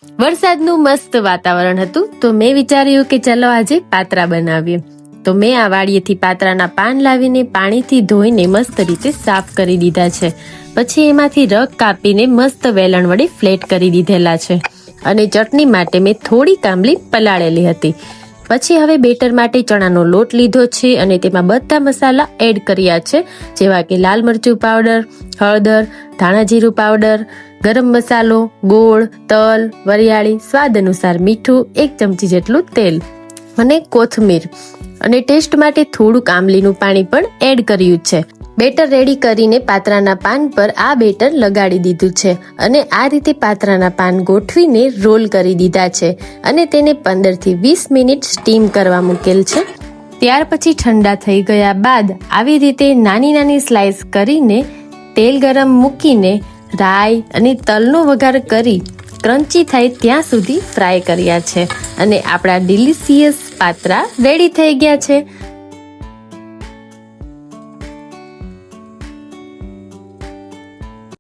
વરસાદનું મસ્ત વાતાવરણ હતું તો મેં વિચાર્યું કે ચલો આજે પાત્રા બનાવીએ. તો મેં આ વાડીએથી પાત્રાના પાન લાવીને પાણીથી ધોઈને મસ્ત રીતે સાફ કરી દીધા છે. પછી એમાંથી રગ કાપીને મસ્ત વેલણ વડે ફ્લેટ કરી દીધેલા છે. અને ચટણી માટે મેં થોડી આંબલી પલાળેલી હતી. પછી હવે બેટર માટે ચણાનો લોટ લીધો છે અને તેમાં બધા મસાલા એડ કર્યા છે, જેવા કે લાલ મરચું પાવડર, હળદર, ધાણા જીરું પાવડર, ગરમ મસાલો, ગોળ, તલ, વરિયાળી, સ્વાદ અનુસાર મીઠું, 1 ચમચી જેટલું તેલ અને કોથમીર અને ટેસ્ટ માટે થોડુંક આંબલીનું પાણી પણ એડ કર્યું છે. બેટર રેડી કરીને પાત્રાના પાન પર આ બેટર લગાડી દીધું છે અને આ રીતે પાત્રાના પાન ગોઠવીને રોલ કરી દીધા છે અને તેને 15 થી 20 મિનિટ સ્ટીમ કરવા મૂકેલ છે. ત્યાર પછી ઠંડા થઈ ગયા બાદ આવી રીતે નાની નાની સ્લાઇસ કરીને તેલ ગરમ મૂકીને રાઈ અને તલનો વઘાર કરી ક્રન્ચી થાય ત્યાં સુધી ફ્રાય કર્યા છે અને આપણા ડિલિશિયસ પાત્રા રેડી થઈ ગયા છે.